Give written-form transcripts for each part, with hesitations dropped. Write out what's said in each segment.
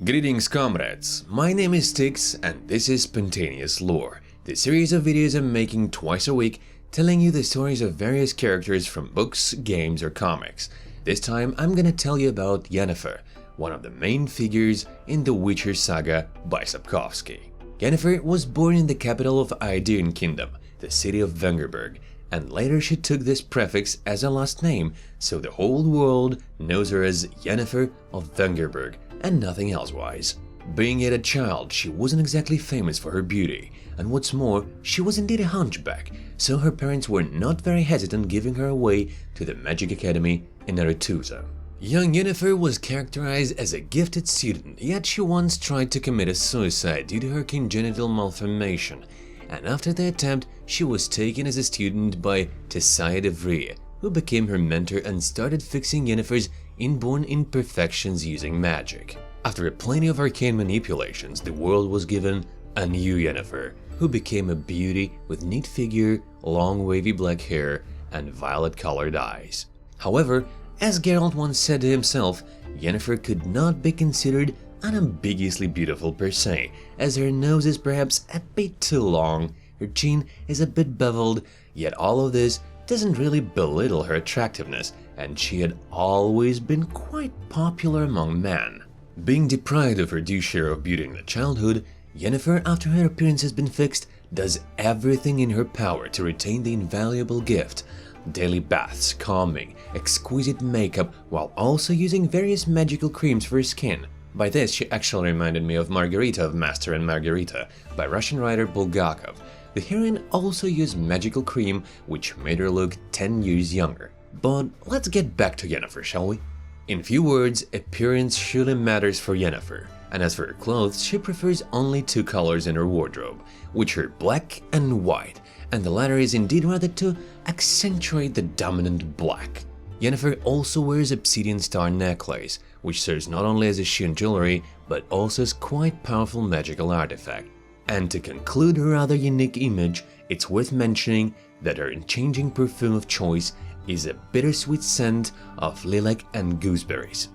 Greetings comrades, my name is Styx and this is Spontaneous Lore, the series of videos I'm making twice a week telling you the stories of various characters from books, games or comics. This time I'm gonna tell you about Yennefer, one of the main figures in the Witcher saga by Sapkowski. Yennefer was born in the capital of Aedirn Kingdom, the city of Vengerberg, and later she took this prefix as a last name, so the whole world knows her as Yennefer of Vengerberg and nothing else-wise. Being yet a child, she wasn't exactly famous for her beauty, and what's more, she was indeed a hunchback, so her parents were not very hesitant giving her away to the Magic Academy in Aretusa. Young Yennefer was characterized as a gifted student, yet she once tried to commit a suicide due to her congenital malformation, and after the attempt, she was taken as a student by Tessaya de Vrie, who became her mentor and started fixing Yennefer's inborn imperfections using magic. After plenty of arcane manipulations, the world was given a new Yennefer, who became a beauty with neat figure, long wavy black hair, and violet-colored eyes. However, as Geralt once said to himself, Yennefer could not be considered unambiguously beautiful per se, as her nose is perhaps a bit too long, her chin is a bit beveled, yet all of this doesn't really belittle her attractiveness, and she had always been quite popular among men. Being deprived of her due share of beauty in the childhood, Yennefer, after her appearance has been fixed, does everything in her power to retain the invaluable gift. Daily baths, calming, exquisite makeup, while also using various magical creams for her skin. By this, she actually reminded me of Margarita of Master and Margarita by Russian writer Bulgakov. The heroine also used magical cream, which made her look 10 years younger. But let's get back to Yennefer, shall we? In few words, appearance surely matters for Yennefer, and as for her clothes, she prefers only two colors in her wardrobe, which are black and white, and the latter is indeed rather to accentuate the dominant black. Yennefer also wears obsidian star necklace, which serves not only as a shield jewelry, but also as quite powerful magical artifact. And to conclude her rather unique image, it's worth mentioning that her unchanging perfume of choice is a bittersweet scent of lilac and gooseberries.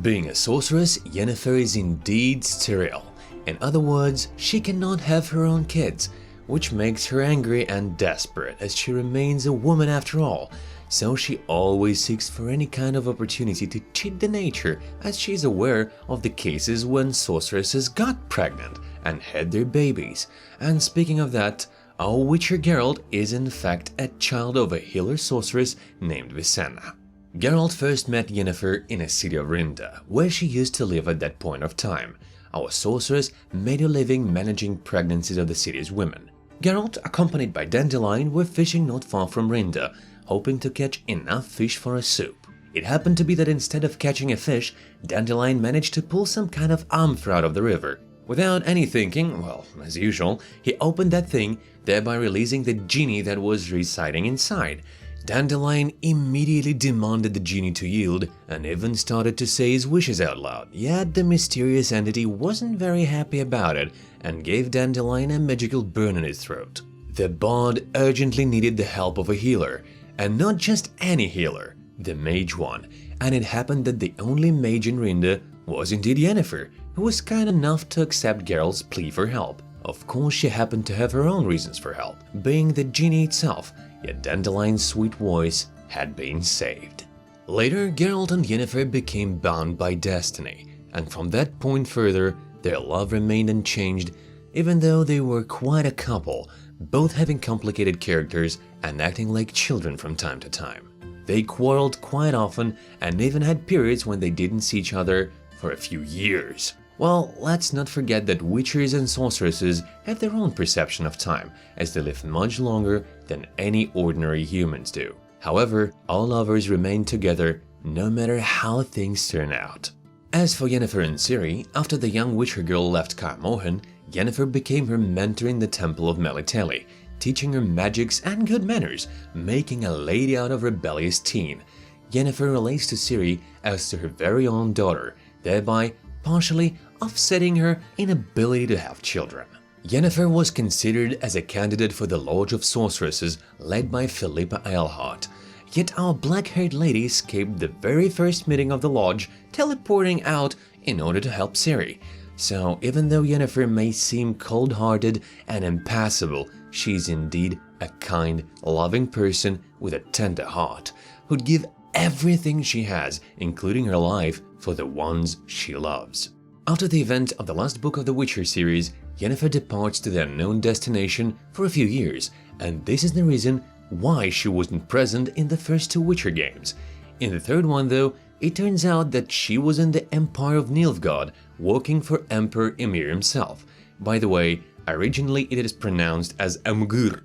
Being a sorceress, Yennefer is indeed sterile. In other words, she cannot have her own kids, which makes her angry and desperate, as she remains a woman after all, so she always seeks for any kind of opportunity to cheat the nature, as she is aware of the cases when sorceresses got pregnant and had their babies. And speaking of that, our Witcher Geralt is in fact a child of a healer sorceress named Visenna. Geralt first met Yennefer in a city of Rinda, where she used to live at that point of time. Our sorceress made a living managing pregnancies of the city's women. Geralt, accompanied by Dandelion, were fishing not far from Rinda, hoping to catch enough fish for a soup. It happened to be that instead of catching a fish, Dandelion managed to pull some kind of amphora out of the river. Without any thinking, well, as usual, he opened that thing, thereby releasing the genie that was residing inside. Dandelion immediately demanded the genie to yield and even started to say his wishes out loud, yet the mysterious entity wasn't very happy about it and gave Dandelion a magical burn in his throat. The bard urgently needed the help of a healer, and not just any healer, the mage one, and it happened that the only mage in Rinda was indeed Yennefer, who was kind enough to accept Geralt's plea for help. Of course, she happened to have her own reasons for help, being the genie itself, yet Dandelion's sweet voice had been saved. Later, Geralt and Yennefer became bound by destiny, and from that point further, their love remained unchanged, even though they were quite a couple, both having complicated characters and acting like children from time to time. They quarreled quite often and even had periods when they didn't see each other for a few years. Well, let's not forget that witchers and sorceresses have their own perception of time, as they live much longer than any ordinary humans do. However, all lovers remain together no matter how things turn out. As for Yennefer and Ciri, after the young witcher girl left Kaer Morhen, Yennefer became her mentor in the Temple of Melitele, teaching her magics and good manners, making a lady out of rebellious teen. Yennefer relates to Ciri as to her very own daughter, thereby partially offsetting her inability to have children. Yennefer was considered as a candidate for the Lodge of Sorceresses led by Philippa Eilhart, yet our black-haired lady escaped the very first meeting of the lodge, teleporting out in order to help Ciri. So even though Yennefer may seem cold-hearted and impassible, she's indeed a kind, loving person with a tender heart, who'd give everything she has, including her life, for the ones she loves. After the event of the last book of the Witcher series, Yennefer departs to the unknown destination for a few years, and this is the reason why she wasn't present in the first 2 Witcher games. In the third one, though, it turns out that she was in the Empire of Nilfgaard, working for Emperor Emir himself. By the way, originally it is pronounced as Amgur.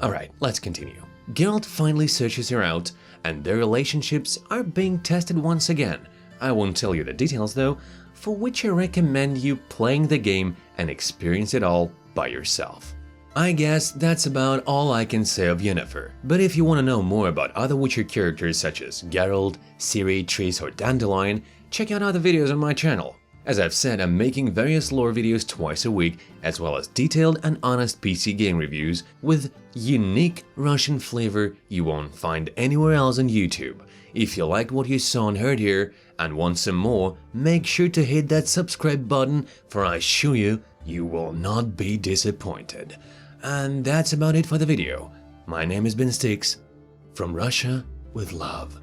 Alright, let's continue. Geralt finally searches her out, and their relationships are being tested once again. I won't tell you the details though, for which I recommend you playing the game and experience it all by yourself. I guess that's about all I can say of Yennefer, but if you want to know more about other Witcher characters such as Geralt, Ciri, Triss or Dandelion, check out other videos on my channel. As I've said, I'm making various lore videos twice a week, as well as detailed and honest PC game reviews with unique Russian flavor you won't find anywhere else on YouTube. If you liked what you saw and heard here, and want some more, make sure to hit that subscribe button, for I assure you, you will not be disappointed. And that's about it for the video. My name has been Styx, from Russia with love.